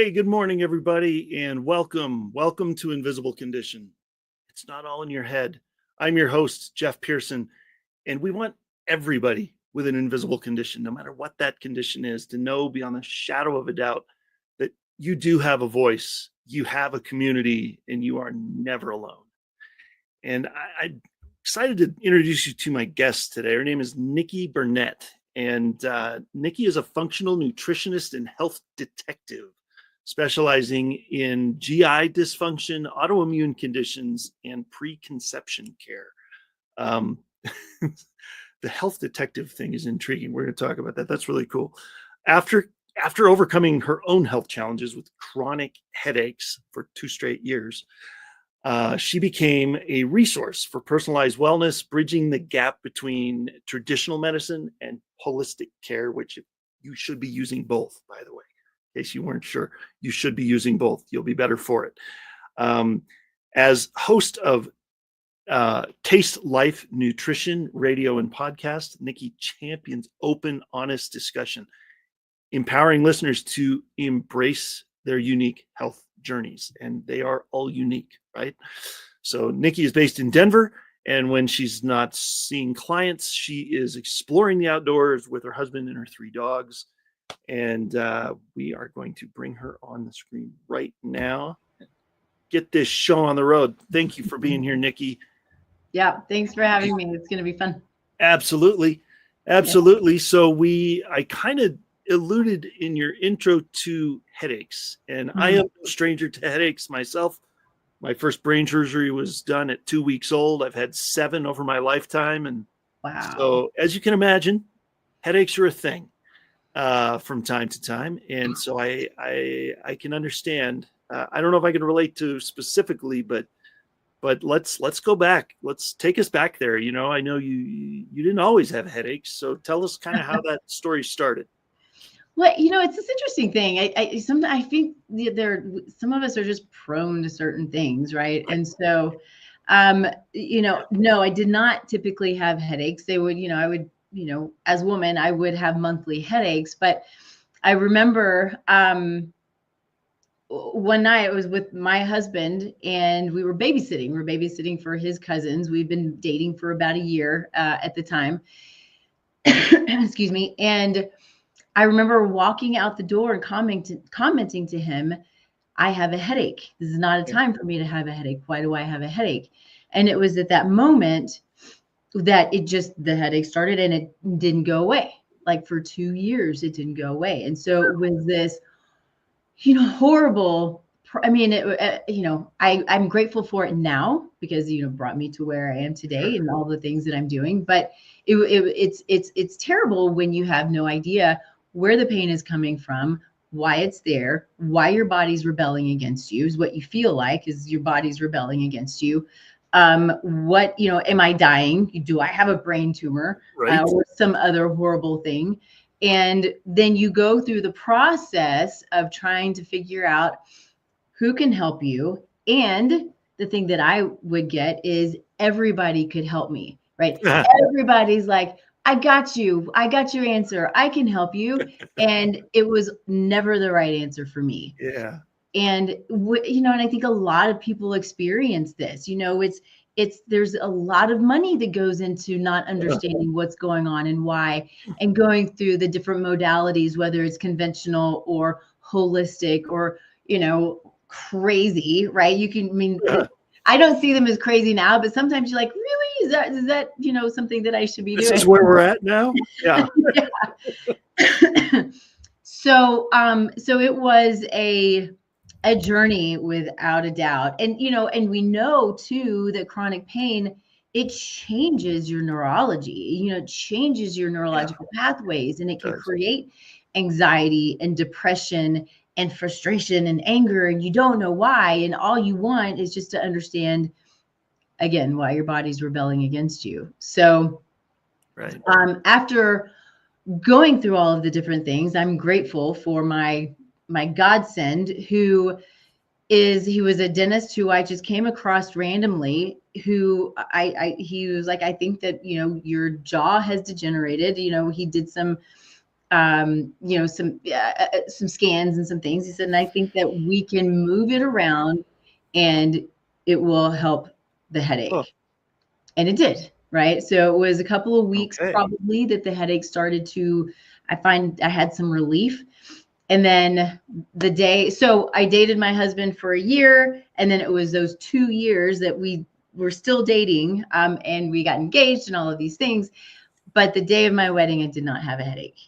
Hey, good morning, everybody, and welcome. Welcome to Invisible Condition. It's not all in your head. I'm your host, Jeff Pearson, and we want everybody with an invisible condition, no matter what that condition is, to know beyond the shadow of a doubt that you do have a voice, you have a community, and you are never alone. And I'm excited to introduce you to my guest today. Her name is Nikki Burnett, and Nikki is a functional nutritionist and health detective, specializing in GI dysfunction, autoimmune conditions, and preconception care. The health detective thing is intriguing. We're going to talk about that. That's really cool. After overcoming her own health challenges with chronic headaches for 2 straight years, she became a resource for personalized wellness, bridging the gap between traditional medicine and holistic care, which you should be using both, by the way. In case you weren't sure, you should be using both. You'll be better for it. As host of Taste Life Nutrition Radio and Podcast, Nikki champions open, honest discussion, empowering listeners to embrace their unique health journeys. And they are all unique, right? So Nikki is based in Denver. And when she's not seeing clients, she is exploring the outdoors with her husband and her 3 dogs. And we are going to bring her on the screen right now. Get this show on the road. Thank you for being here, Nikki. Yeah, thanks for having me. It's going to be fun. Absolutely. Absolutely. Yeah. So I kind of alluded in your intro to headaches, and I am no stranger to headaches myself. My first brain surgery was done at 2 weeks old. I've had 7 over my lifetime. And wow. So as you can imagine, headaches are a thing. From time to time. And so I can understand. I don't know if I can relate to specifically, but let's go back. Let's take us back there. You know, I know you didn't always have headaches. So tell us kind of how that story started. Well, it's this interesting thing. I think some of us are just prone to certain things, right? And so, no, I did not typically have headaches. They would, I would, as a woman, I would have monthly headaches. But I remember one night I was with my husband and we were babysitting. We were babysitting for his cousins. We'd been dating for about a year at the time. Excuse me. And I remember walking out the door and commenting to him, I have a headache. This is not a time for me to have a headache. Why do I have a headache? And it was at that moment that the headache started and it didn't go away. Like for 2 years, it didn't go away. And so it was this, horrible. I mean, I'm grateful for it now because, brought me to where I am today and all the things that I'm doing. But it's terrible when you have no idea where the pain is coming from, why it's there, why your body's rebelling against you is what you feel like is your body's rebelling against you. What, am I dying? Do I have a brain tumor or some other horrible thing? And then you go through the process of trying to figure out who can help you. And the thing that I would get is everybody could help me, right? Everybody's like, I got you. I got your answer. I can help you. And it was never the right answer for me. Yeah. And, and I think a lot of people experience this, there's a lot of money that goes into not understanding what's going on and why, and going through the different modalities, whether it's conventional or holistic or, crazy, right? I don't see them as crazy now, but sometimes you're like, really? Is that, something that I should be doing? This is where we're at now? Yeah. Yeah. So it was a journey without a doubt. And, and we know too, that chronic pain, it changes your neurology, it changes your neurological pathways, and it can create anxiety and depression and frustration and anger, and you don't know why. And all you want is just to understand, again, why your body's rebelling against you. So after going through all of the different things, I'm grateful for my godsend, who he was a dentist who I just came across randomly, who he was like, I think that, your jaw has degenerated. He did some you know, some scans and some things. He said, and I think that we can move it around and it will help the Oh, headache. And it did, right? So it was a couple of weeks okay. probably that the headache started to, I had some relief. And then so I dated my husband for a year. And then it was those 2 years that we were still dating, and we got engaged and all of these things. But the day of my wedding, I did not have a headache.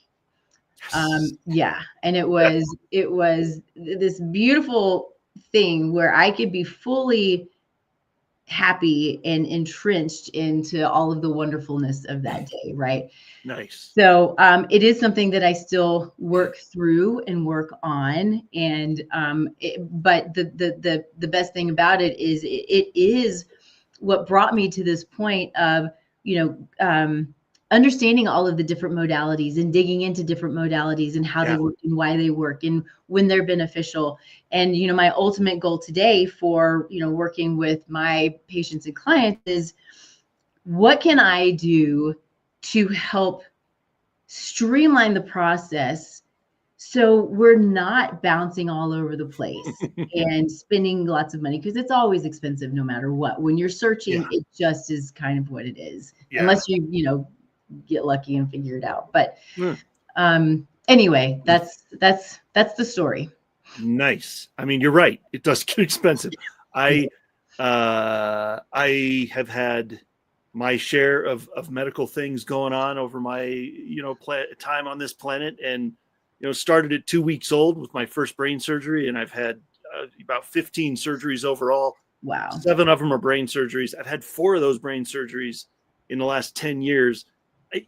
Yes. Yeah. And it was this beautiful thing where I could be fully happy and entrenched into all of the wonderfulness of that day, right? Nice. So it is something that I still work through and work on, and but the best thing about it is it is what brought me to this point of, you know, understanding all of the different modalities and digging into different modalities and how they Yeah. work and why they work and when they're beneficial. And, you know, my ultimate goal today for, you know, working with my patients and clients is, what can I do to help streamline the process so we're not bouncing all over the place and spending lots of money, because it's always expensive no matter what. When you're searching, Yeah. it just is kind of what it is, Yeah. unless you know, get lucky and figure it out. But Mm. anyway, that's the story. Nice. I mean, you're right. It does get expensive. I have had my share of medical things going on over my, you know, time on this planet, and, you know, started at 2 weeks old with my first brain surgery, and I've had about 15 surgeries overall. Wow. 7 of them are brain surgeries. I've had 4 of those brain surgeries in the last 10 years.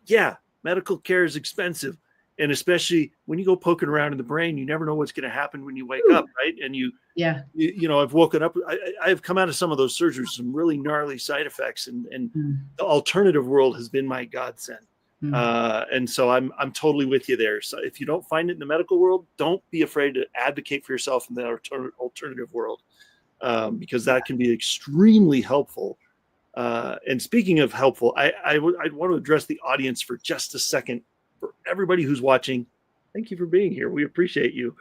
Yeah, medical care is expensive. And especially when you go poking around in the brain, you never know what's going to happen when you wake up, right? And you know, I've woken up, I've come out of some of those surgeries, some really gnarly side effects, and the alternative world has been my godsend. And so I'm totally with you there. So if you don't find it in the medical world, don't be afraid to advocate for yourself in the alternative world, because that can be extremely helpful. And speaking of helpful, I'd want to address the audience for just a second. For everybody who's watching, thank you for being here. We appreciate you.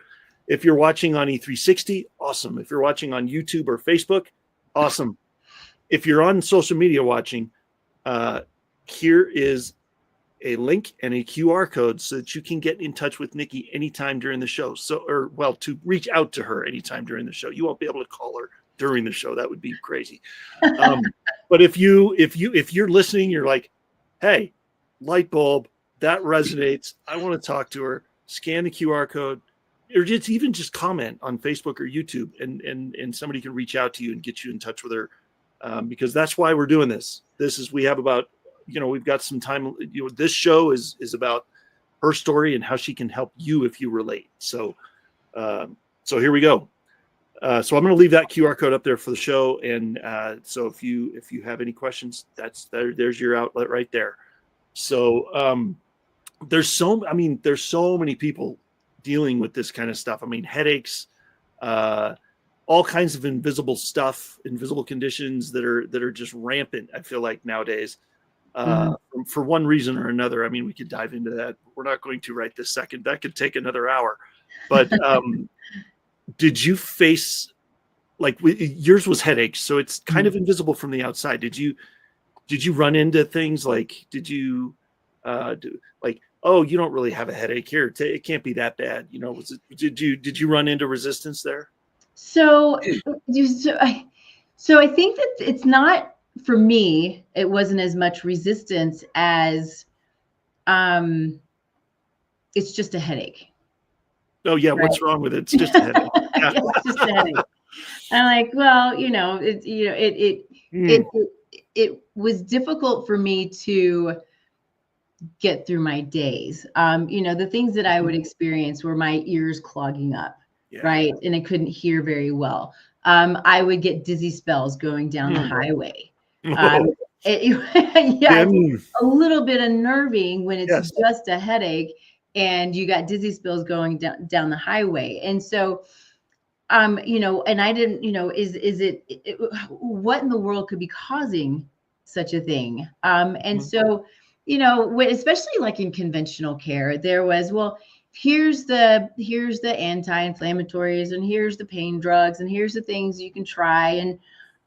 If you're watching on E360, awesome. If you're watching on YouTube or Facebook, awesome. If you're on social media watching, here is a link and a QR code so that you can get in touch with Nikki anytime during the show. To reach out to her anytime during the show. You won't be able to call her during the show. That would be crazy. But if you're listening, you're like, hey, light bulb, that resonates. I want to talk to her. Scan the QR code, or just comment on Facebook or YouTube, and somebody can reach out to you and get you in touch with her, because that's why we're doing this. We have about, you know, we've got some time. You know, this show is about her story and how she can help you if you relate. So here we go. So I'm going to leave that QR code up there for the show, and so if you have any questions, there's your outlet right there. So there's so many people dealing with this kind of stuff. I mean, headaches, all kinds of invisible stuff, invisible conditions that are just rampant, I feel like, nowadays, for one reason or another. I mean, we could dive into that. We're not going to right this second. That could take another hour. But did you face, like, yours was headaches, so it's kind of invisible from the outside. Did you run into things like, did you like, oh, you don't really have a headache here, it can't be that bad, you know? Did you run into resistance there? So I think that it's not, for me, it wasn't as much resistance as it's just a headache. Oh yeah, right? What's wrong with it? It's just a headache. Yeah. It's just a headache. I'm like, well, you know, it was difficult for me to get through my days. You know, the things that I would experience were my ears clogging up, right? And I couldn't hear very well. I would get dizzy spells going down the highway. It's a little bit unnerving when it's just a headache and you got dizzy spells going down the highway. And so, you know, and I didn't, you know, what in the world could be causing such a thing? And so, especially like in conventional care, there was, well, here's the anti-inflammatories, and here's the pain drugs, and here's the things you can try. And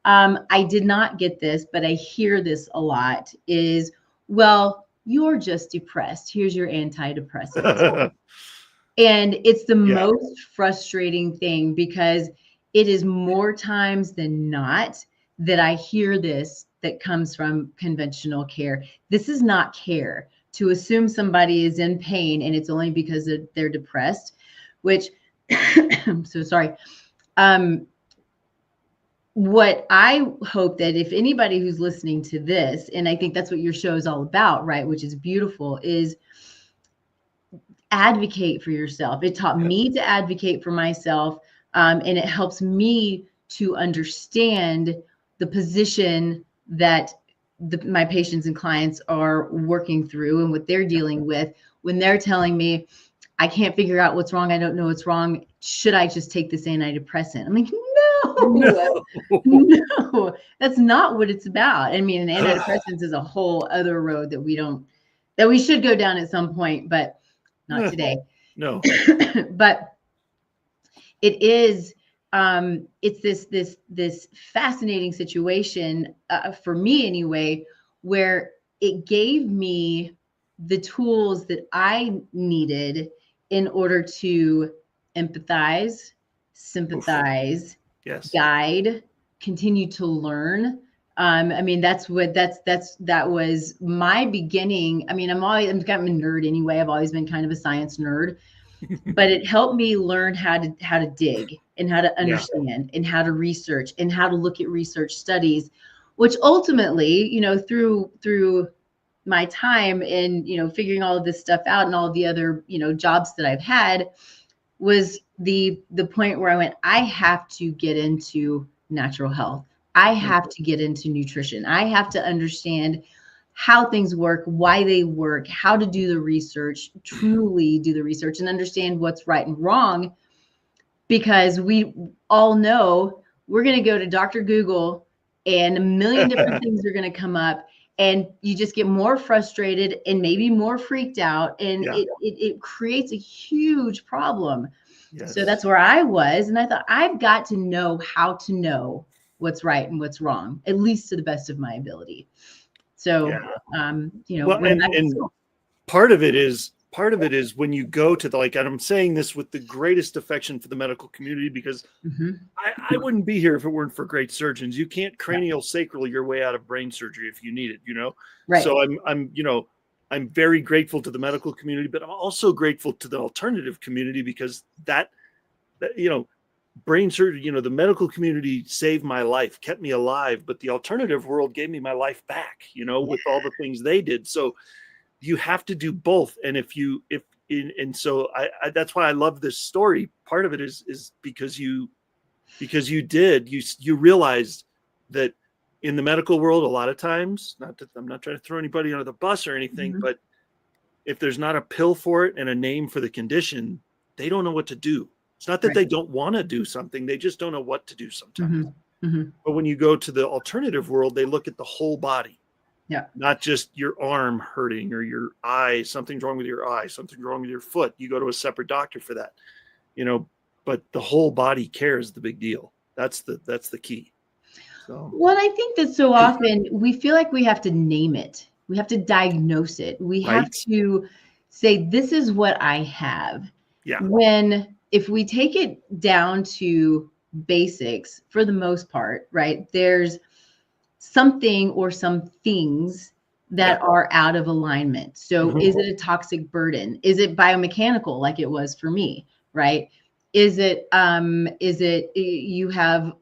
I did not get this, but I hear this a lot is, well, you're just depressed. Here's your antidepressants. And it's the most frustrating thing, because it is more times than not that I hear this that comes from conventional care. This is not care. To assume somebody is in pain and it's only because they're depressed, which I'm so sorry. What I hope that if anybody who's listening to this, and I think that's what your show is all about, right, which is beautiful, is advocate for yourself. It taught me to advocate for myself, and it helps me to understand the position that my patients and clients are working through and what they're dealing with when they're telling me, I can't figure out what's wrong. I don't know what's wrong. Should I just take this antidepressant? I'm like, no, that's not what it's about. I mean, antidepressants is a whole other road that we should go down at some point, but not today. No. But it is, it's this fascinating situation, for me anyway, where it gave me the tools that I needed in order to empathize, sympathize, guide, continue to learn. I mean, that was my beginning. I mean, I'm kind of a nerd anyway. I've always been kind of a science nerd, but it helped me learn how to dig and how to understand and how to research and how to look at research studies, which ultimately, through my time in, figuring all of this stuff out and all of the other, jobs that I've had, was the point where I went, I have to get into natural health. I have to get into nutrition. I have to understand how things work, why they work, how to do the research, truly do the research, and understand what's right and wrong. Because we all know we're going to go to Dr. Google and a million different things are going to come up, and you just get more frustrated and maybe more freaked out, and it creates a huge problem. So that's where I was, and I thought, I've got to know how to know what's right and what's wrong, at least to the best of my ability. So, well, and part of it is when you go to and I'm saying this with the greatest affection for the medical community, because I wouldn't be here if it weren't for great surgeons. You can't cranial sacral your way out of brain surgery if you need it, Right. So I'm very grateful to the medical community, but I'm also grateful to the alternative community, because that brain surgery, the medical community saved my life, kept me alive, but the alternative world gave me my life back, with all the things they did. So you have to do both. And so that's why I love this story. Part of it is because you realized that in the medical world, a lot of times, I'm not trying to throw anybody under the bus or anything, but if there's not a pill for it and a name for the condition, they don't know what to do. It's not that they don't want to do something. They just don't know what to do sometimes. But when you go to the alternative world, they look at the whole body. Yeah. Not just your arm hurting or your eye, something's wrong with your eye, something's wrong with your foot. You go to a separate doctor for that, but the whole body care is the big deal. That's the key. So. Well, I think that so often we feel like we have to name it. We have to diagnose it. We have to say, this is what I have. Yeah. When, if we take it down to basics, for the most part, right, there's something or some things that are out of alignment. So is it a toxic burden? Is it biomechanical, like it was for me, right? Is it you have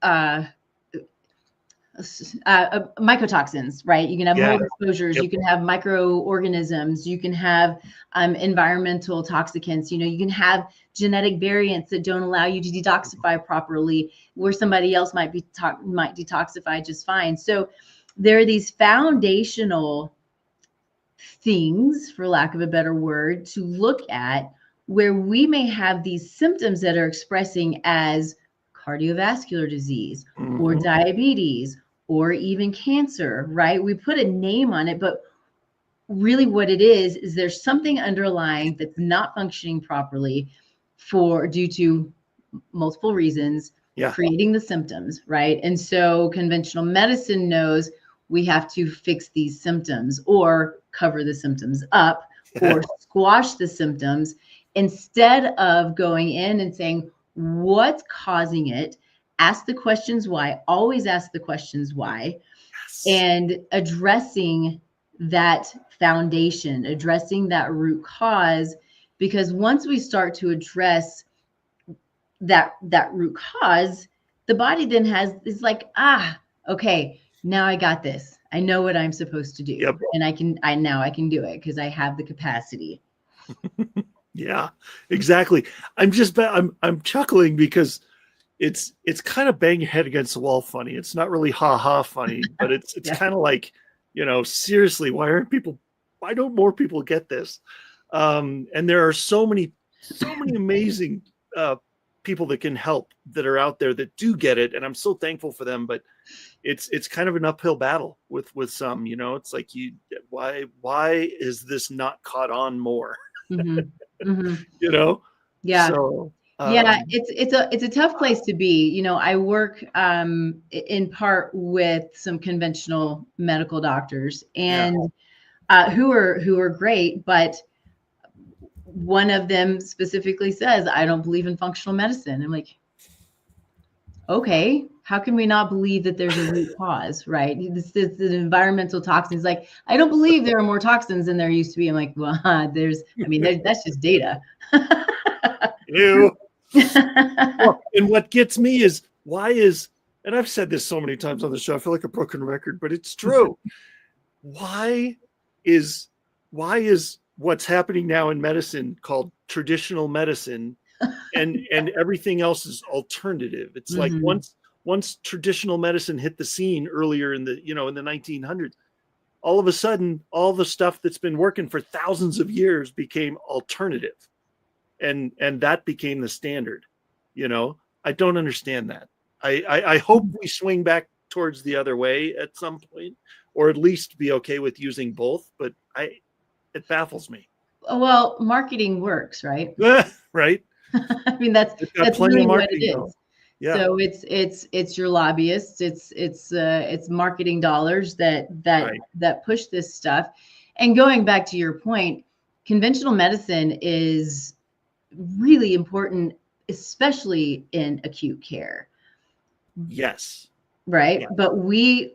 mycotoxins, right? You can have mold exposures, you can have microorganisms, you can have environmental toxicants, you can have genetic variants that don't allow you to detoxify properly, where somebody else might detoxify just fine. So there are these foundational things, for lack of a better word, to look at, where we may have these symptoms that are expressing as cardiovascular disease or diabetes or even cancer, right? We put a name on it, but really what it is there's something underlying that's not functioning properly due to multiple reasons, Yeah. creating the symptoms, right? And so conventional medicine knows we have to fix these symptoms or cover the symptoms up or squash the symptoms instead of going in and saying, what's causing it? Ask the questions why, always ask the questions why, and addressing that foundation, addressing that root cause, because once we start to address that root cause, the body then is like, okay, now I got this. I know what I'm supposed to do. Yep. And I can do it because I have the capacity. Yeah, exactly. I'm chuckling because it's kind of bang your head against the wall funny. It's not really ha funny, but it's Yeah. kind of like, seriously, why don't more people get this? And there are so many amazing people that can help that are out there that do get it, and I'm so thankful for them. But it's kind of an uphill battle with some. It's like, why is this not caught on more? Mm-hmm. Mm-hmm. Yeah. So yeah, it's a tough place to be. I work in part with some conventional medical doctors, and who are great, but one of them specifically says, I don't believe in functional medicine. I'm like, okay, how can we not believe that there's a root cause, right? This is the environmental toxins. Like, I don't believe there are more toxins than there used to be. I'm like, well, that's just data. Ew. Well, and what gets me is and I've said this so many times on the show, I feel like a broken record, but it's true. Why is what's happening now in medicine called traditional medicine and everything else is alternative? It's like once traditional medicine hit the scene earlier in the 1900s, all of a sudden all the stuff that's been working for thousands of years became alternative, and that became the standard. I don't understand that. I hope we swing back towards the other way at some point, or at least be okay with using both, but it baffles me. Well, marketing works, right? Right. I mean, that's really what it is. Yeah. So it's your lobbyists, it's marketing dollars that push this stuff. And going back to your point, conventional medicine is really important, especially in acute care. Yes. Right. Yeah. But we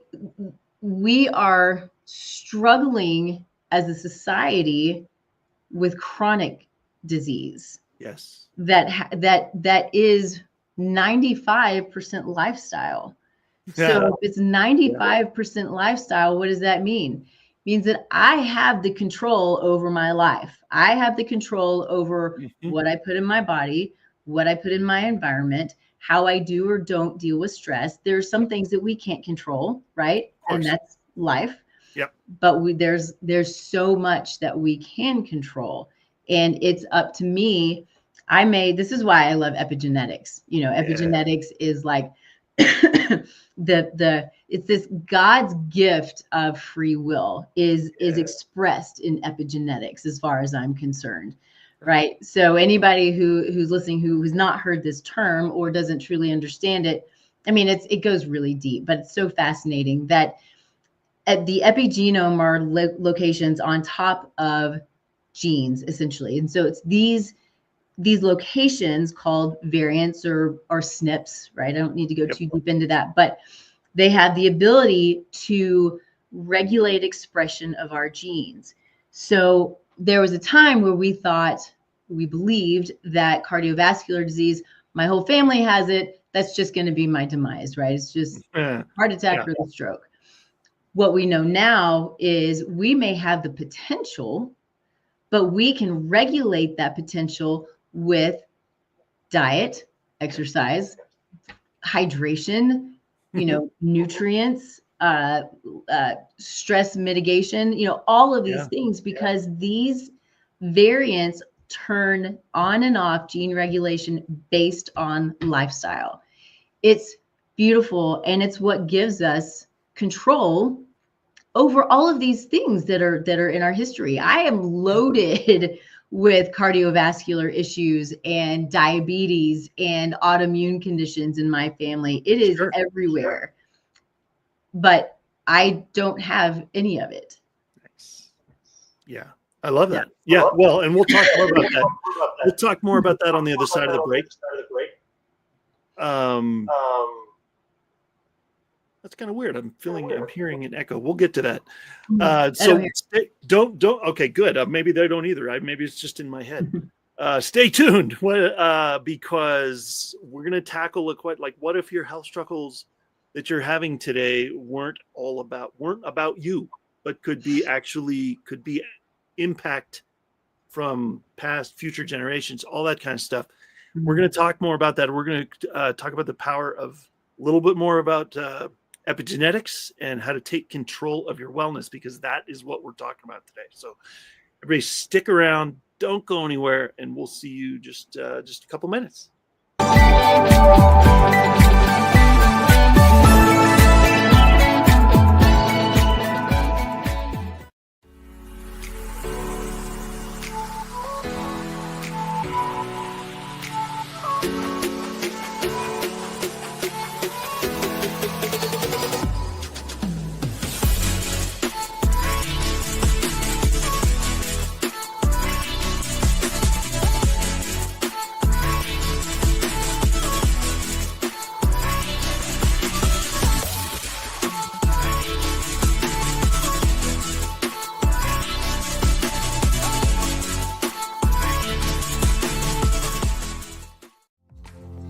are struggling as a society with chronic disease. Yes. That is 95% lifestyle. So if it's 95% lifestyle, what does that mean? It means that I have the control over my life. I have the control over what I put in my body, what I put in my environment, how I do or don't deal with stress. There are some things that we can't control, right? And that's life. Yep. But there's so much that we can control. And it's up to me. This is why I love epigenetics. Epigenetics is like it's this God's gift of free will is expressed in epigenetics, as far as I'm concerned. Right. So anybody who's listening who's not heard this term or doesn't truly understand it, I mean, it goes really deep, but it's so fascinating that at the epigenome are locations on top of genes, essentially. And so it's these locations called variants or SNPs, right? I don't need to go too deep into that, but they have the ability to regulate expression of our genes. So there was a time where we believed that cardiovascular disease, my whole family has it, that's just going to be my demise, right? It's just heart attack or the stroke. What we know now is we may have the potential, but we can regulate that potential with diet, exercise, hydration, nutrients, stress mitigation, all of these things, because these variants turn on and off gene regulation based on lifestyle. It's beautiful, and it's what gives us control over all of these things that are in our history. I am loaded with cardiovascular issues and diabetes and autoimmune conditions in my family. It is everywhere. But I don't have any of it. Nice. Yeah. I love that. Yeah. Well, and we'll talk more about that. We'll talk more about that on the other side of the break. That's kind of weird. I'm hearing an echo. We'll get to that. So don't. Okay, good. Maybe they don't either. Maybe it's just in my head. Stay tuned, because we're going to tackle what if your health struggles that you're having today weren't about you, but could be impact from future generations, all that kind of stuff. We're going to talk more about that. We're going to talk about the power of a little bit more about epigenetics and how to take control of your wellness, because that is what we're talking about today. So everybody stick around, don't go anywhere, and we'll see you just a couple minutes.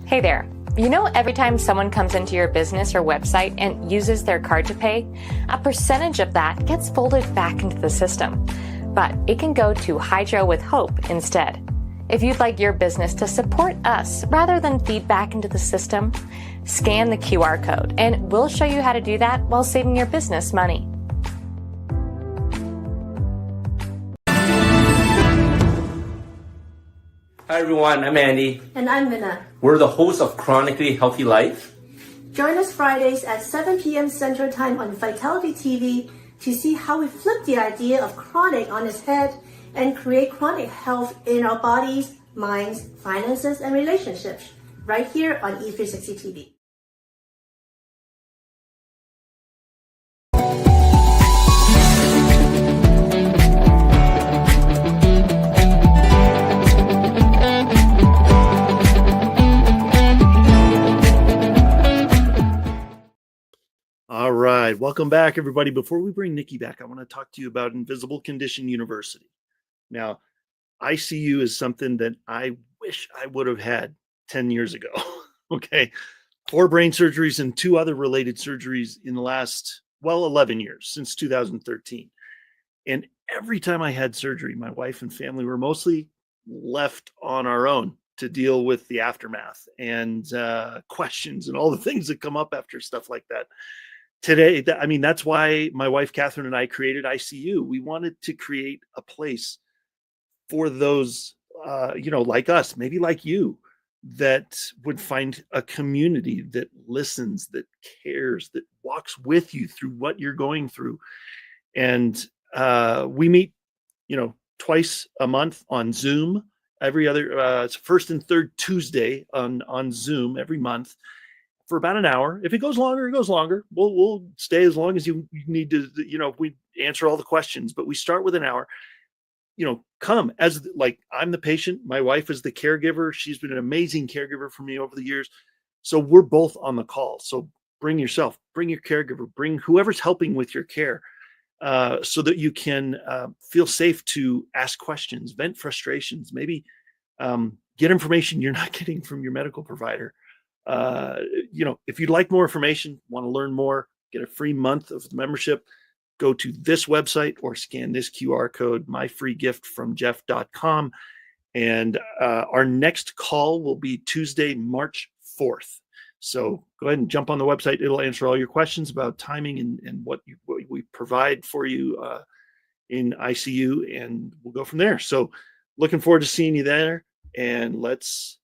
Hey there. You know, every time someone comes into your business or website and uses their card to pay, a percentage of that gets folded back into the system. But it can go to Hydro with Hope instead. If you'd like your business to support us rather than feed back into the system, scan the QR code and we'll show you how to do that while saving your business money. Hi everyone, I'm Andy. And I'm Minna. We're the hosts of Chronically Healthy Life. Join us Fridays at 7 p.m. Central Time on Vitality TV to see how we flip the idea of chronic on its head and create chronic health in our bodies, minds, finances, and relationships, right here on E360 TV. All right. Welcome back, everybody. Before we bring Nikki back, I want to talk to you about Invisible Condition University. Now, ICU is something that I wish I would have had 10 years ago. Okay. 4 brain surgeries and 2 other related surgeries in the last, 11 years, since 2013. And every time I had surgery, my wife and family were mostly left on our own to deal with the aftermath and questions and all the things that come up after stuff like that. Today, that's why my wife, Catherine, and I created ICU. We wanted to create a place for those, like us, maybe like you, that would find a community that listens, that cares, that walks with you through what you're going through. And we meet, twice a month on Zoom, every other, first and third Tuesday on Zoom every month, for about an hour. If it goes longer, it goes longer. We'll stay as long as you need to, we answer all the questions, but we start with an hour. Come as I'm the patient. My wife is the caregiver. She's been an amazing caregiver for me over the years. So we're both on the call. So bring yourself, bring your caregiver, bring whoever's helping with your care, so that you can feel safe to ask questions, vent frustrations, maybe get information you're not getting from your medical provider. If you'd like more information, want to learn more, get a free month of membership, go to this website or scan this QR code, myfreegiftfromjeff.com. And our next call will be Tuesday, March 4th. So go ahead and jump on the website. It'll answer all your questions about timing and what we provide for you in ICU, and we'll go from there. So looking forward to seeing you there. And let's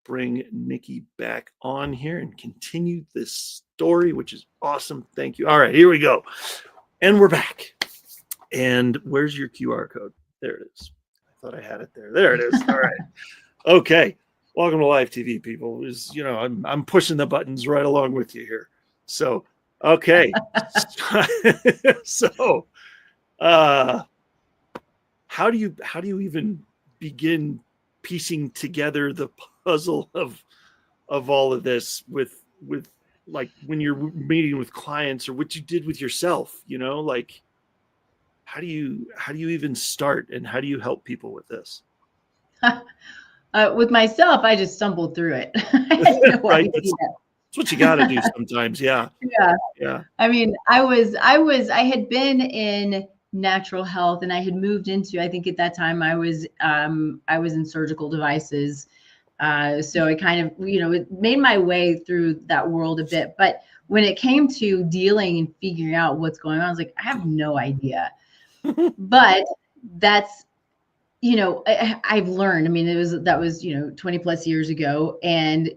bring Nikki back on here and continue this story, which is awesome. Thank you. All right, here we go. And we're back. And where's your QR code? There it is. I thought I had it there. There it is. All right. Okay. Welcome to live TV, people. I'm pushing the buttons right along with you here. So, okay. So, how do you even begin piecing together the puzzle of all of this with like when you're meeting with clients, or what you did with yourself, like how do you even start, and how do you help people with this? With myself, I just stumbled through it. I had no Right. idea. That's what you got to do sometimes. Yeah. Yeah. I mean, I had been in natural health, and I had moved into, I think at that time I was in surgical devices. So I kind of, it made my way through that world a bit. But when it came to dealing and figuring out what's going on, I was like, I have no idea. But that's, I've learned, I mean, that was 20 plus years ago, and,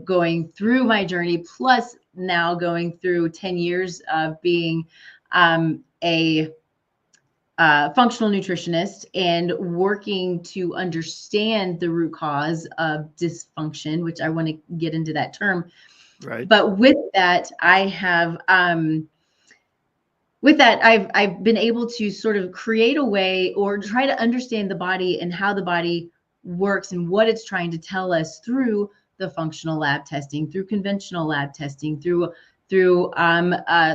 going through my journey, plus now going through 10 years of being a functional nutritionist and working to understand the root cause of dysfunction, which I want to get into that term. Right. But with that, I've been able to sort of create a way, or try to understand the body and how the body works and what it's trying to tell us through the functional lab testing, through conventional lab testing, through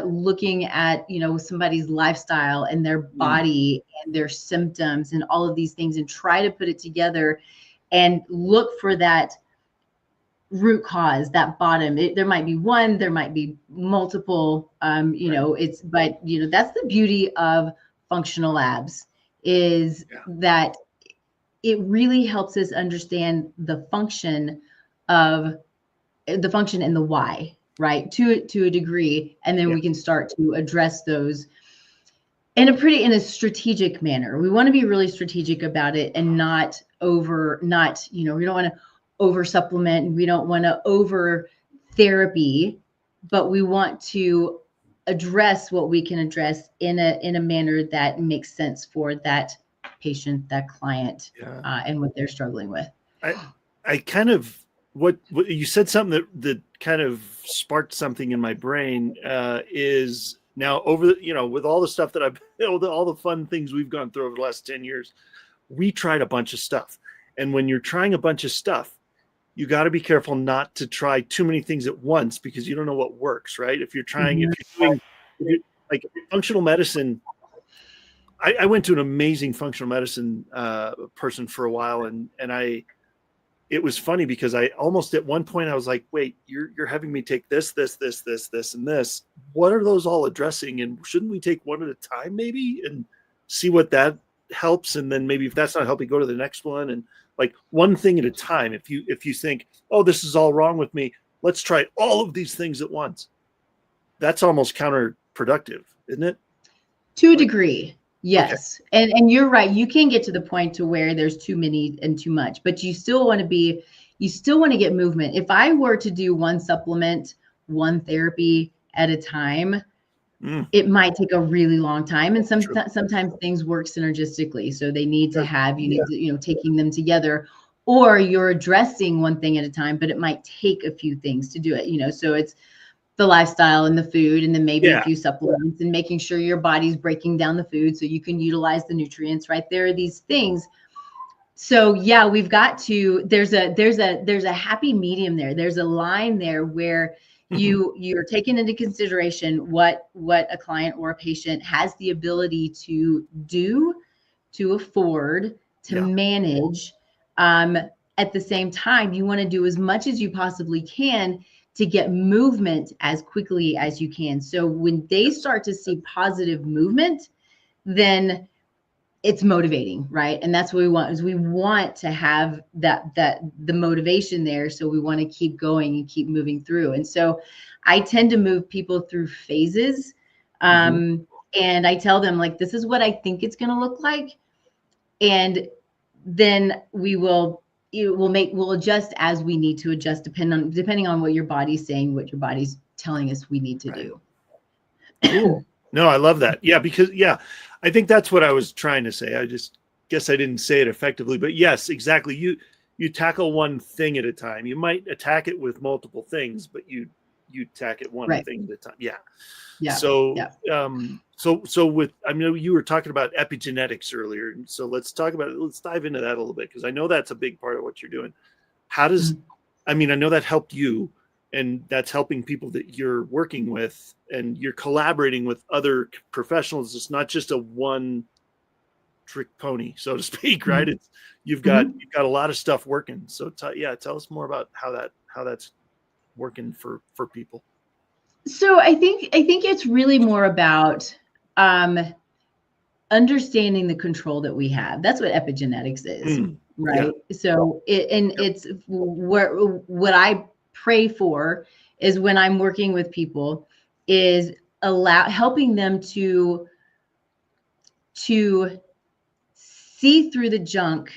looking at, somebody's lifestyle and their body and their symptoms and all of these things, and try to put it together and look for that root cause, that bottom. There might be one, there might be multiple, but that's the beauty of functional labs, is that it really helps us understand the function and the why, right? To a degree. And then we can start to address those in a strategic manner. We want to be really strategic about it, and we don't want to over supplement, we don't want to over therapy, but we want to address what we can address in a manner that makes sense for that patient, that client, and what they're struggling with. I kind of, what you said, something that kind of sparked something in my brain, is now over with all the stuff that I've all the fun things we've gone through over the last 10 years, we tried a bunch of stuff. And when you're trying a bunch of stuff, you got to be careful not to try too many things at once, because you don't know what works, right? If you're trying, if you're doing like functional medicine, I went to an amazing functional medicine person for a while, and it was funny because I almost at one point I was like, wait, you're having me take this, and this. What are those all addressing? And shouldn't we take one at a time maybe and see what that helps? And then maybe if that's not helping, go to the next one, and like one thing at a time. If you think, oh, this is all wrong with me, let's try all of these things at once. That's almost counterproductive, isn't it? To a degree. Yes. Okay. And you're right. You can get to the point to where there's too many and too much, but you still want to get movement. If I were to do one supplement, one therapy at a time, it might take a really long time. And sometimes things work synergistically. So they need to have, taking them together, or you're addressing one thing at a time, but it might take a few things to do it, so it's the lifestyle and the food, and then maybe a few supplements, and making sure your body's breaking down the food so you can utilize the nutrients, right? There are these things. So we've got to, there's a happy medium there. There's a line there where you're taking into consideration what a client or a patient has the ability to do, to afford, to manage. At the same time, you want to do as much as you possibly can to get movement as quickly as you can. So when they start to see positive movement, then it's motivating, right? And that's what we want, is we want to have the motivation there. So we want to keep going and keep moving through. And so I tend to move people through phases. And I tell them, like, this is what I think it's going to look like. And then we'll adjust as we need to adjust, depending on what your body's saying, what your body's telling us we need to do. Cool. No, I love that. Yeah, because I think that's what I was trying to say. I just guess I didn't say it effectively, but yes, exactly. You tackle one thing at a time. You might attack it with multiple things, but you attack it one Right. thing at a time. Yeah. Yeah. So Yeah. so with, I know you were talking about epigenetics earlier, so let's talk about it. Let's dive into that a little bit, because I know that's a big part of what you're doing. How does I mean, I know that helped you, and that's helping people that you're working with, and you're collaborating with other professionals. It's not just a one trick pony, so to speak, right? It's you've got a lot of stuff working. So tell us more about how that's working for people. So I think it's really more about understanding the control that we have. That's what epigenetics is, right? Yeah. So it's what I pray for is, when I'm working with people, is helping them to see through the junk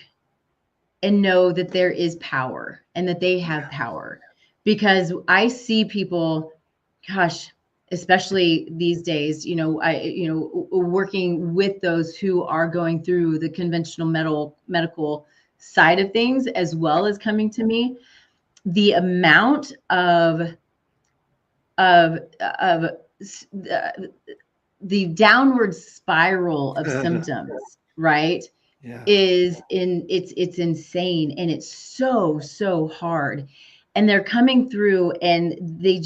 and know that there is power and that they have power. Because I see people, gosh, especially these days, working with those who are going through the conventional medical side of things, as well as coming to me, the amount of the downward spiral of symptoms, right? Yeah. It's insane, and it's so hard. And they're coming through, and they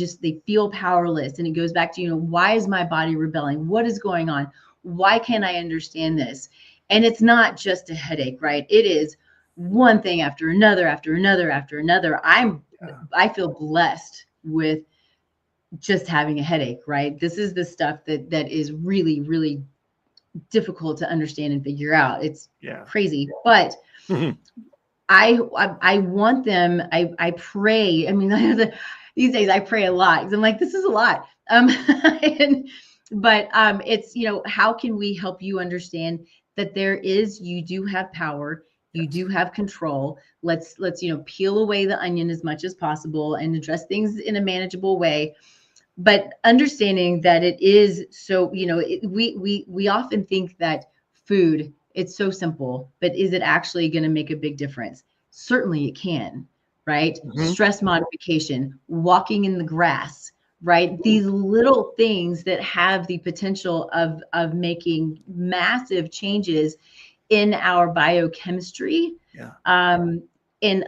feel powerless. And it goes back to, why is my body rebelling? What is going on? Why can't I understand this? And it's not just a headache, right? It is one thing after another, after another, after another. I feel blessed with just having a headache, right? This is the stuff that is really, really difficult to understand and figure out. It's crazy, but I want them. I pray. I mean, these days I pray a lot, because I'm like, this is a lot. But it's, how can we help you understand that you do have power, you do have control. Let's peel away the onion as much as possible and address things in a manageable way. But understanding that it is so, we often think that food, it's so simple, but is it actually going to make a big difference? Certainly it can, right? Stress modification, walking in the grass, right? These little things that have the potential of making massive changes in our biochemistry, and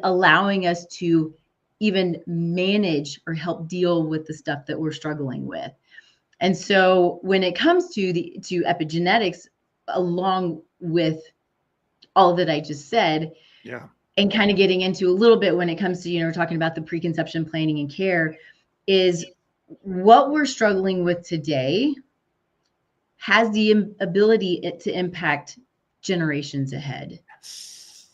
allowing us to even manage or help deal with the stuff that we're struggling with. And so when it comes to epigenetics, along with all that I just said, and kind of getting into a little bit when it comes to, we're talking about the preconception, planning, and care, is what we're struggling with today has the ability to impact generations ahead.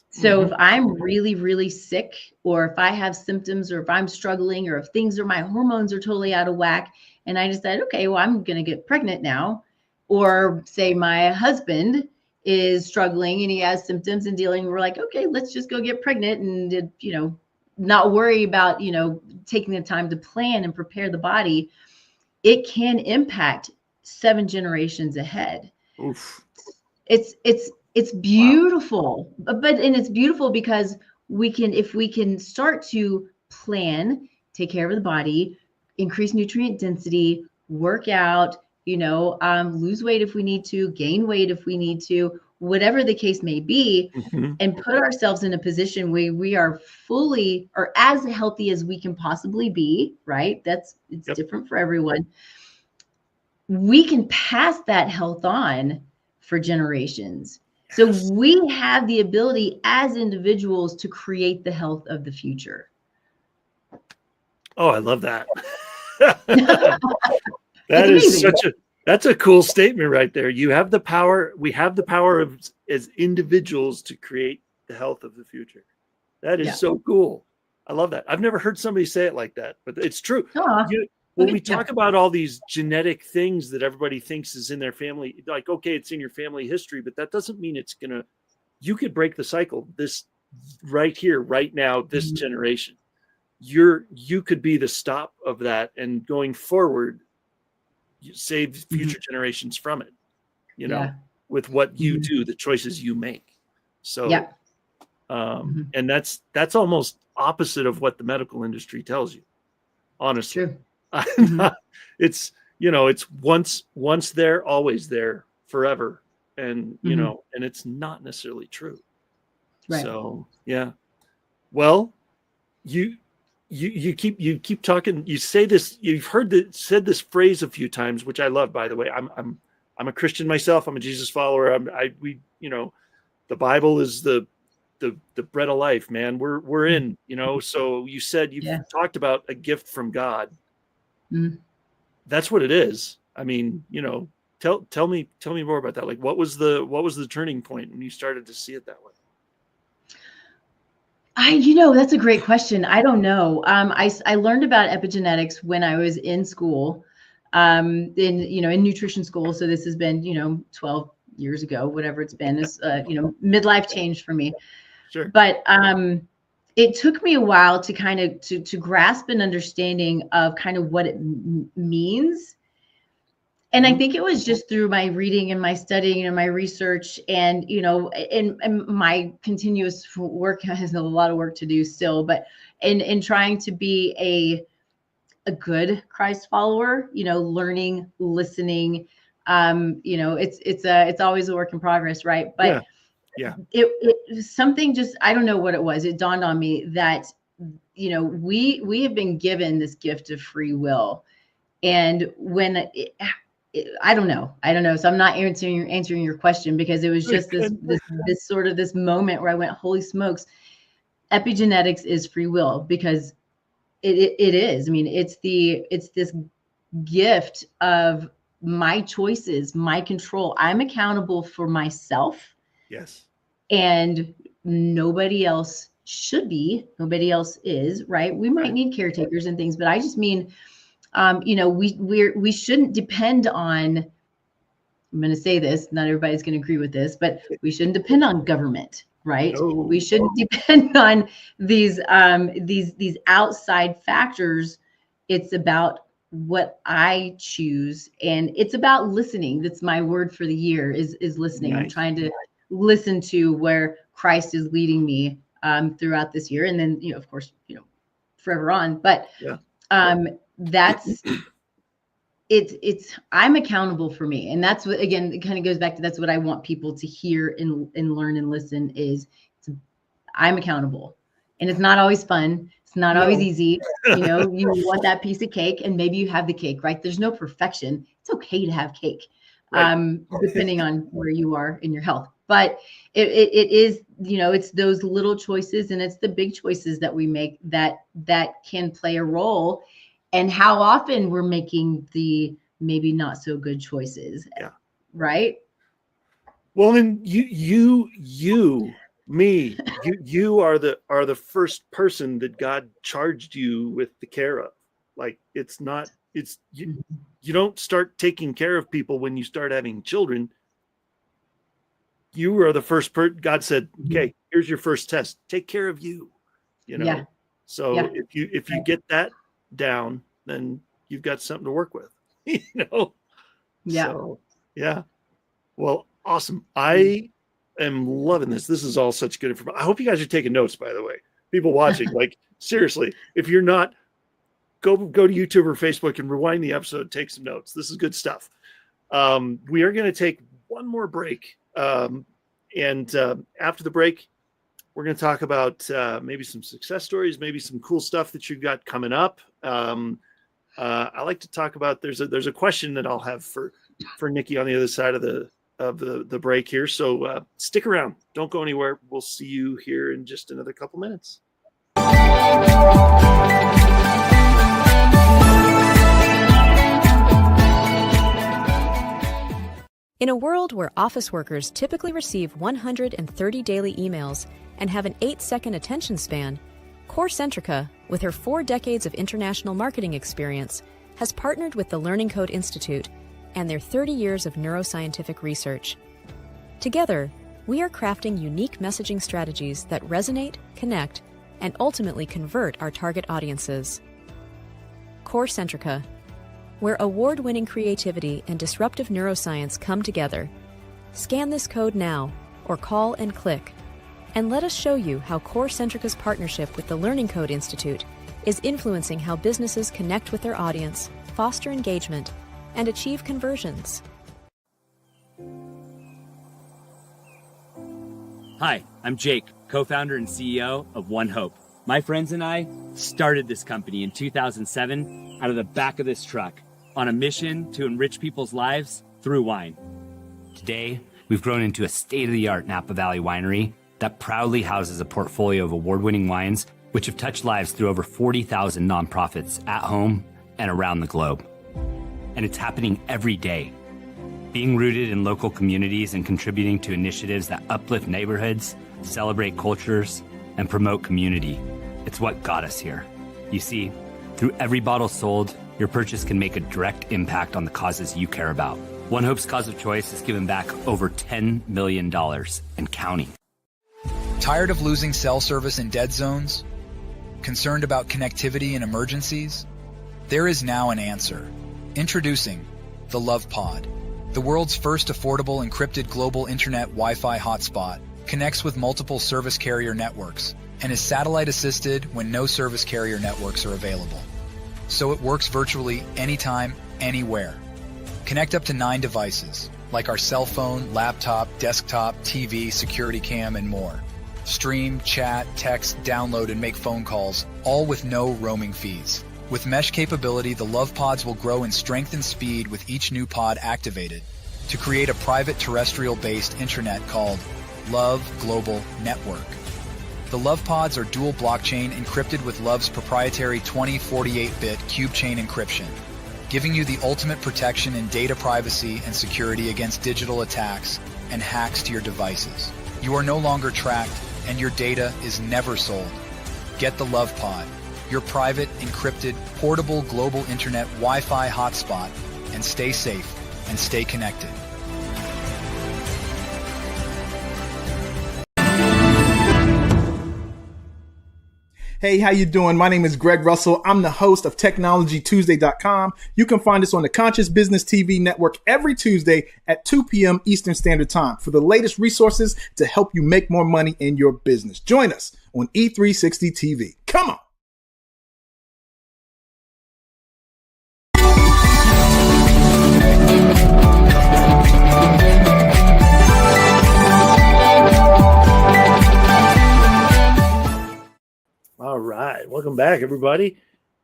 So if I'm really, really sick, or if I have symptoms, or if I'm struggling, or if my hormones are totally out of whack, and I decide, okay, well, I'm going to get pregnant now, or say my husband is struggling and he has symptoms and dealing, we're like, okay, let's just go get pregnant and, not worry about, taking the time to plan and prepare the body. It can impact 7 generations ahead. Oof. It's beautiful, and it's beautiful because if we can start to plan, take care of the body, increase nutrient density, work out, lose weight if we need to, gain weight if we need to, whatever the case may be, and put ourselves in a position where we are fully, or as healthy as we can possibly be, right? It's different for everyone. We can pass that health on for generations. So we have the ability as individuals to create the health of the future. Oh, I love that. That is that's a cool statement right there. You have the power. We have the power as individuals to create the health of the future. That is so cool. I love that. I've never heard somebody say it like that, but it's true. When we talk about all these genetic things that everybody thinks is in their family, like, okay, it's in your family history, but that doesn't mean you could break the cycle this right here, right now, this generation. You could be the stop of that, and going forward, you save future generations from it, you know, Yeah. with what you do, the choices you make. So, Yeah. and that's almost opposite of what the medical industry tells you, honestly. True. It's, you know, it's once there, always there, forever. And, you know, and it's not necessarily true. Right. So, yeah. Well, you keep talking. You say this. You've said this phrase a few times, which I love. By the way, I'm a Christian myself. I'm a Jesus follower. You know, the Bible is the bread of life, man. We're in. You know. So you said you've talked about a gift from God. That's what it is. I mean, you know, tell me more about that. Like, what was the turning point when you started to see it that way? That's a great question. I don't know. I learned about epigenetics when I was in school, in nutrition school. So this has been, 12 years ago, whatever it's been, is, midlife change for me. Sure. But it took me a while to kind of to grasp an understanding of kind of what it means. And I think it was just through my reading and my studying and my research and, and my continuous work has a lot of work to do still, but in trying to be a good Christ follower, learning, listening, it's always a work in progress. Right. But yeah. It something just, I don't know what it was. It dawned on me that, we have been given this gift of free will. And when I don't know. So I'm not answering your question because it was just this sort of this moment where I went, holy smokes, epigenetics is free will, because it is. I mean, it's this gift of my choices, my control. I'm accountable for myself. Yes. And nobody else should be. Nobody else is, right? We might need caretakers and things, but I just mean, we shouldn't depend on, I'm going to say this, not everybody's going to agree with this, but we shouldn't depend on government, right? No. We shouldn't depend on these outside factors. It's about what I choose, and it's about listening. That's my word for the year is listening. Nice. I'm trying to listen to where Christ is leading me throughout this year, and then of course forever on. But that's it's I'm accountable for me, and that's what, again, it kind of goes back to, that's what I want people to hear and learn and listen is I'm accountable. And it's not always fun, it's not always easy. You want that piece of cake, and maybe you have the cake, right? There's no perfection. It's okay to have cake, depending on where you are in your health. But it is, it's those little choices, and it's the big choices that we make that can play a role. And how often we're making the maybe not so good choices. Yeah. Right. Well, then you are the first person that God charged you with the care of. Like, you don't start taking care of people when you start having children. You are the first person. God said, okay, here's your first test. Take care of you, Yeah. So if you get that down, then you've got something to work with, Yeah. So, yeah. Well, awesome. I am loving this. This is all such good information. I hope you guys are taking notes, by the way. People watching, like, seriously, if you're not, go to YouTube or Facebook and rewind the episode, take some notes. This is good stuff. We are going to take one more break. And after the break, we're going to talk about maybe some success stories, maybe some cool stuff that you've got coming up. I like to talk about, there's a question that I'll have for Nikki on the other side of the break here. So stick around. Don't go anywhere. We'll see you here in just another couple minutes. In a world where office workers typically receive 130 daily emails and have an 8-second attention span, CoreCentrica, with her 4 decades of international marketing experience, has partnered with the Learning Code Institute and their 30 years of neuroscientific research. Together, we are crafting unique messaging strategies that resonate, connect, and ultimately convert our target audiences. CoreCentrica. where award-winning creativity and disruptive neuroscience come together. Scan this code now, or call and click, and let us show you how Core Centrica's partnership with the Learning Code Institute is influencing how businesses connect with their audience, foster engagement, and achieve conversions. Hi, I'm Jake, co-founder and CEO of One Hope. My friends and I started this company in 2007 out of the back of this truck on a mission to enrich people's lives through wine. Today, we've grown into a state-of-the-art Napa Valley winery that proudly houses a portfolio of award-winning wines which have touched lives through over 40,000 nonprofits at home and around the globe. And it's happening every day. Being rooted in local communities and contributing to initiatives that uplift neighborhoods, celebrate cultures, and promote community. It's what got us here. You see, through every bottle sold, your purchase can make a direct impact on the causes you care about. One Hope's cause of choice has given back over $10 million and counting. Tired of losing cell service in dead zones? Concerned about connectivity in emergencies? There is now an answer. Introducing the Love Pod. The world's first affordable encrypted global internet Wi-Fi hotspot connects with multiple service carrier networks and is satellite assisted when no service carrier networks are available. So it works virtually anytime, anywhere. Connect up to 9 devices, like our cell phone, laptop, desktop, TV, security cam, and more. Stream, chat, text, download, and make phone calls, all with no roaming fees. With mesh capability, the Love Pods will grow in strength and speed with each new pod activated to create a private terrestrial-based intranet called Love Global Network. The Love Pods are dual blockchain encrypted with Love's proprietary 2048-bit cube chain encryption, giving you the ultimate protection in data privacy and security against digital attacks and hacks to your devices. You are no longer tracked, and your data is never sold. Get the Love Pod, your private, encrypted, portable global internet Wi-Fi hotspot, and stay safe and stay connected. Hey, how you doing? My name is Greg Russell. I'm the host of TechnologyTuesday.com. You can find us on the Conscious Business TV network every Tuesday at 2 p.m. Eastern Standard Time for the latest resources to help you make more money in your business. Join us on E360 TV. Come on. All right, welcome back, everybody.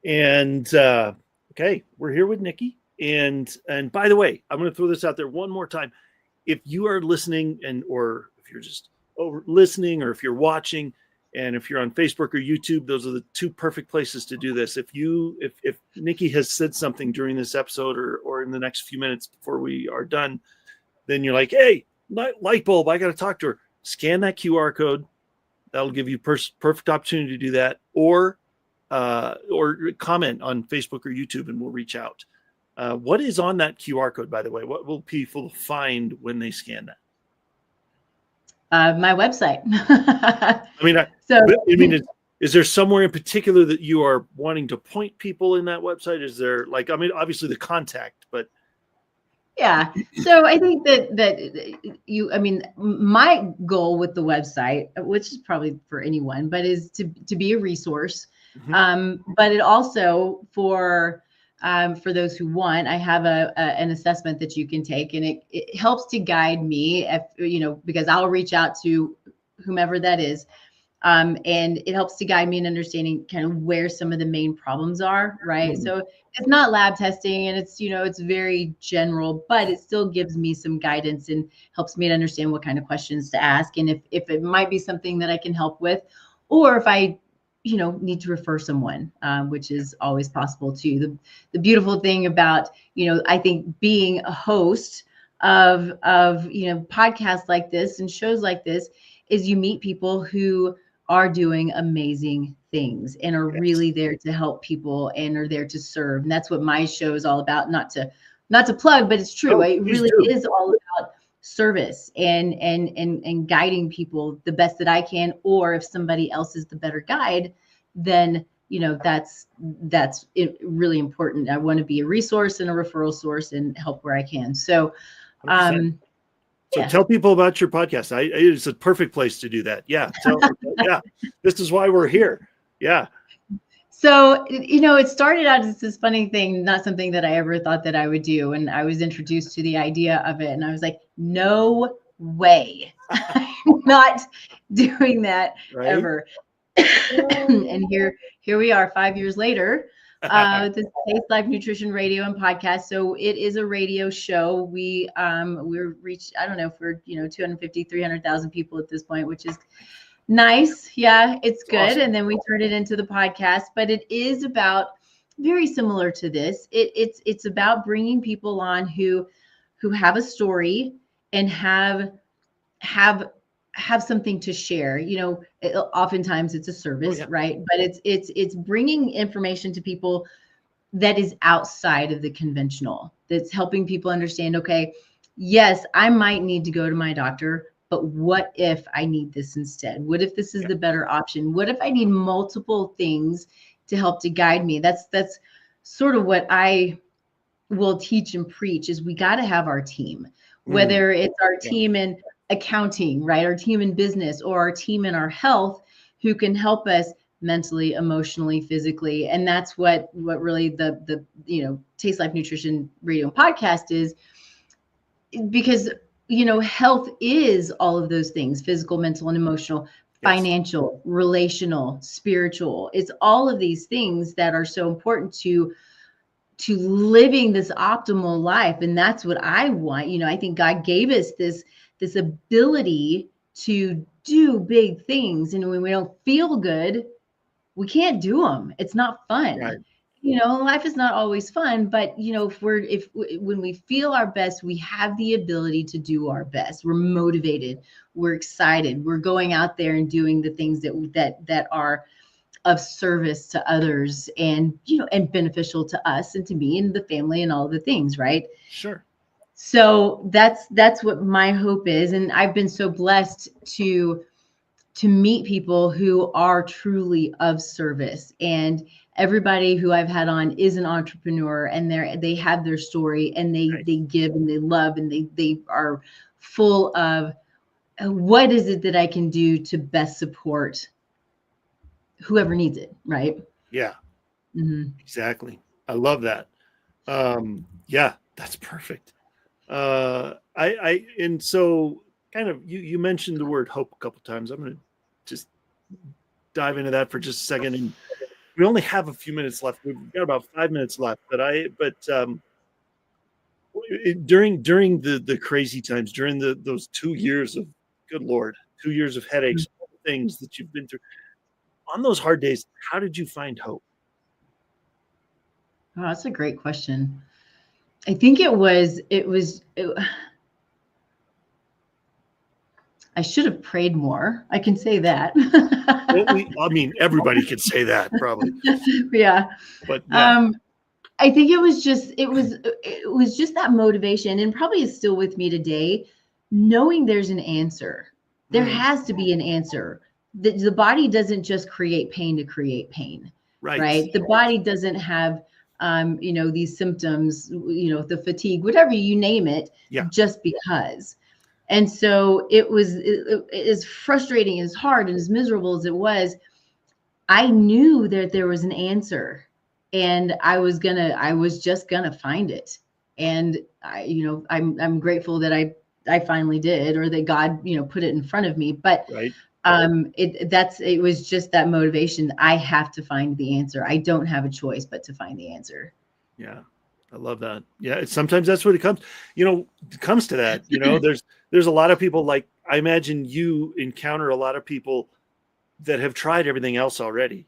And okay, we're here with Nikki. And by the way, I'm going to throw this out there one more time. If you are listening, or if you're just listening, or if you're watching, and if you're on Facebook or YouTube, those are the two perfect places to do this. If Nikki has said something during this episode or in the next few minutes before we are done, then you're like, hey, light bulb, I got to talk to her. Scan that QR code. That'll give you perfect opportunity to do that, or comment on Facebook or YouTube, and we'll reach out. What is on that QR code, by the way? What will people find when they scan My website. that? Is there somewhere in particular that you are wanting to point people in that website? Is there obviously the contact, but yeah. So I think my goal with the website, which is probably for anyone, but is to be a resource. Mm-hmm. But it also for those who want, I have an assessment that you can take, and it helps to guide me because I'll reach out to whomever that is. And it helps to guide me in understanding kind of where some of the main problems are, right? Mm-hmm. So it's not lab testing, and it's very general, but it still gives me some guidance and helps me to understand what kind of questions to ask, and if it might be something that I can help with, or if I need to refer someone, which is always possible too. The beautiful thing about I think being a host of podcasts like this and shows like this is you meet people who are doing amazing things and are really there to help people and are there to serve. And that's what my show is all about. Not to plug, but it's true. It really is all about service and guiding people the best that I can. Or if somebody else is the better guide, then that's really important. I want to be a resource and a referral source and help where I can. So, 100%. So tell people about your podcast. It's a perfect place to do that. Yeah. Yeah. This is why we're here. Yeah. So, it started out as this funny thing, not something that I ever thought that I would do. And I was introduced to the idea of it and I was like, no way. I'm not doing that ever. And here we are 5 years later. This Taste Life Nutrition Radio and Podcast. So it is a radio show. We're reached, I don't know if we're 250, 300,000 people at this point, which is nice. Yeah, it's good. Awesome. And then we turn it into the podcast, but it is about very similar to this. It's about bringing people on who have a story and have something to share. Oftentimes it's a service, right? But it's bringing information to people that is outside of the conventional, that's helping people understand, okay, yes, I might need to go to my doctor, but what if I need this instead? What if this is the better option? What if I need multiple things to help to guide me? That's sort of what I will teach and preach, is we got to have our team, whether it's our team in accounting, right? Our team in business, or our team in our health, who can help us mentally, emotionally, physically. And that's what really the Taste Life Nutrition Radio and Podcast is, because health is all of those things: physical, mental, and emotional, financial, relational, spiritual. It's all of these things that are so important to living this optimal life. And that's what I want. I think God gave us this ability to do big things. And when we don't feel good, we can't do them. It's not fun. Right. Life is not always fun, but when we feel our best, we have the ability to do our best. We're motivated, we're excited, we're going out there and doing the things that are of service to others, and and beneficial to us and to me and the family and all the things, right? Sure. So that's what my hope is. And I've been so blessed to meet people who are truly of service. And everybody who I've had on is an entrepreneur, and they have their story, and they give and they love, and they are full of what is it that I can do to best support whoever needs it, right? Yeah, exactly. I love that. Yeah, that's perfect. And so kind of you mentioned the word hope a couple times. I'm going to just dive into that for just a second. And we only have a few minutes left. We've got about 5 minutes left, during the crazy times, during those 2 years of, good Lord, 2 years of headaches, all the things that you've been through, on those hard days, how did you find hope? Oh, that's a great question. I think it was I should have prayed more. I can say that. Well, everybody could say that probably. Yeah. But yeah. I think it was just that motivation, and probably is still with me today, knowing there's an answer. There has to be an answer. The body doesn't just create pain to create pain, right? The body doesn't have, these symptoms, the fatigue, whatever you name it, just because. And so it was as frustrating, as hard, and as miserable as it was. I knew that there was an answer, and I was just gonna find it. And I'm grateful that I finally did, or that God, put it in front of me. But it was just that motivation. I have to find the answer. I don't have a choice but to find the answer. Yeah. I love that. Yeah. Sometimes that's what it comes to that, there's a lot of people, like, I imagine you encounter a lot of people that have tried everything else already,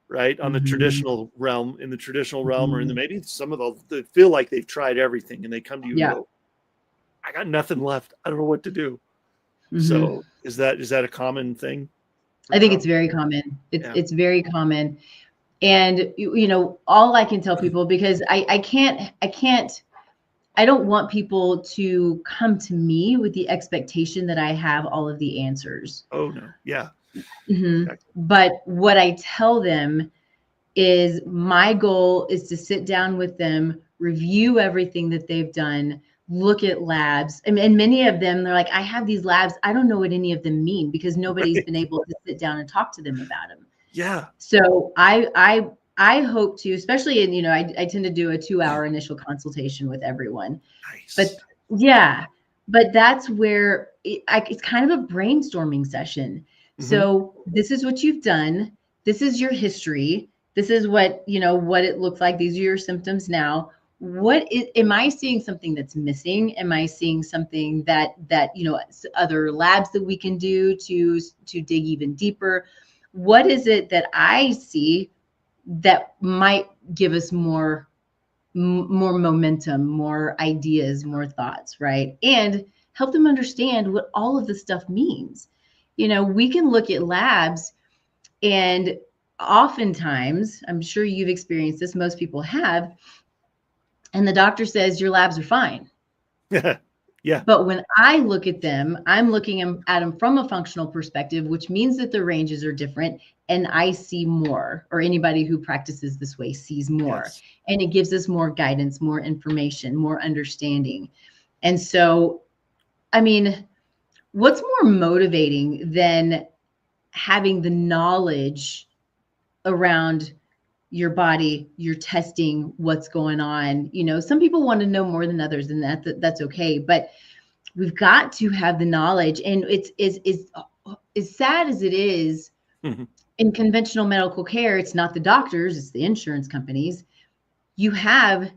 right? On the traditional realm, or in the, maybe some of they feel like they've tried everything, and they come to you and go, I got nothing left. I don't know what to do. So is that a common thing? I think it's very common. It's very common. And, all I can tell people, because I don't want people to come to me with the expectation that I have all of the answers. Oh no. Yeah. But what I tell them is my goal is to sit down with them, review everything that they've done, look at labs. And many of them, they're like, I have these labs. I don't know what any of them mean because nobody's been able to sit down and talk to them about them. Yeah. So I hope to, especially in, I tend to do a 2-hour initial consultation with everyone. Nice. But yeah, but that's where it's kind of a brainstorming session. Mhm. So this is what you've done. This is your history. This is what, what it looks like. These are your symptoms now. Am I seeing something that's missing? Am I seeing something that other labs that we can do to dig even deeper? What is it that I see that might give us more momentum, more ideas, more thoughts, right? And help them understand what all of this stuff means. We can look at labs, and oftentimes, I'm sure you've experienced this, most people have, and the doctor says your labs are fine. Yeah. But when I look at them, I'm looking at them from a functional perspective, which means that the ranges are different, and I see more, or anybody who practices this way sees more. Yes. And it gives us more guidance, more information, more understanding. And so, I mean, what's more motivating than having the knowledge around your body, your testing, what's going on? Some people want to know more than others, and that's okay. But we've got to have the knowledge. And it's as sad as it is, Mhm. in conventional medical care, it's not the doctors, it's the insurance companies. You have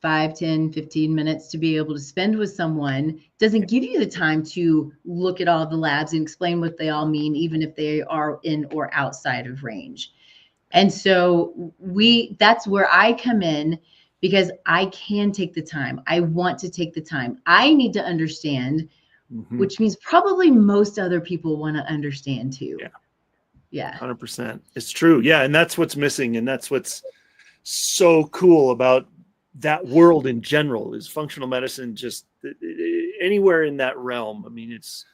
5, 10, 15 minutes to be able to spend with someone. Doesn't give you the time to look at all the labs and explain what they all mean, even if they are in or outside of range. And so that's where I come in, because I can take the time. I want to take the time. I need to understand, which means probably most other people want to understand too. Yeah. 100%. It's true. Yeah. And that's what's missing. And that's what's so cool about that world in general, is functional medicine, just anywhere in that realm. I mean, it's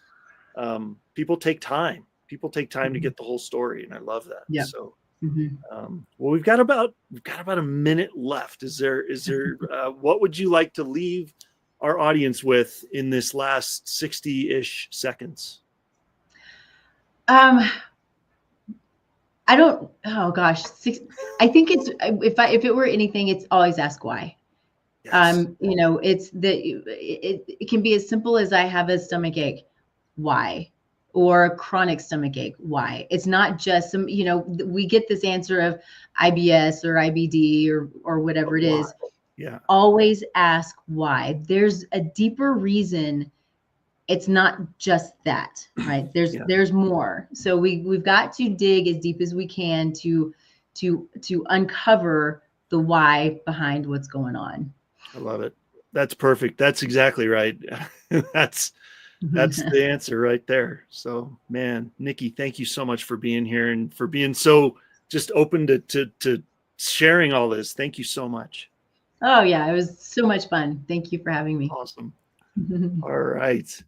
people take time. People take time to get the whole story. And I love that. Yeah. So well, we've got about a minute left. Is there what would you like to leave our audience with in this last 60-ish seconds? I don't, oh gosh, I think it's, if it were anything, it's always ask why. Yes. It can be as simple as, I have a stomach ache, why? Or a chronic stomach ache, why? It's not just some, we get this answer of IBS or IBD or whatever it is. Yeah. Always ask why. There's a deeper reason. It's not just that, right? There's more. So we've got to dig as deep as we can to uncover the why behind what's going on. I love it. That's perfect. That's exactly right. That's the answer right there. So, man, Nikki, thank you so much for being here and for being so just open to sharing all this. Thank you so much. Oh yeah, it was so much fun. Thank you for having me. Awesome. All right.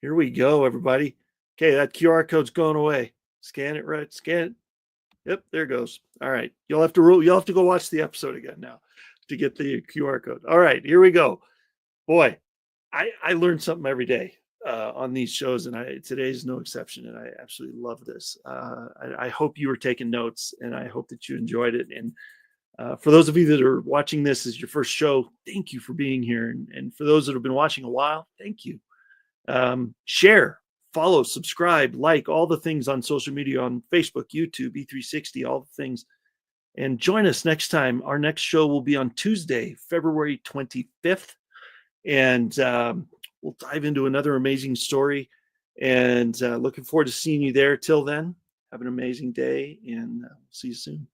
Here we go, everybody. Okay, that QR code's going away. Scan it, right? Scan it. Yep, there it goes. All right. You'll have to go watch the episode again now to get the QR code. All right, here we go. Boy, I learn something every day on these shows, and today's no exception, and I absolutely love this. I hope you were taking notes, and I hope that you enjoyed it. And for those of you that are watching this as your first show, thank you for being here. And for those that have been watching a while, thank you. Share, follow, subscribe, like, all the things on social media, on Facebook, YouTube, E360, all the things. And join us next time. Our next show will be on Tuesday, February 25th. And we'll dive into another amazing story. And looking forward to seeing you there. Till then, have an amazing day, and see you soon.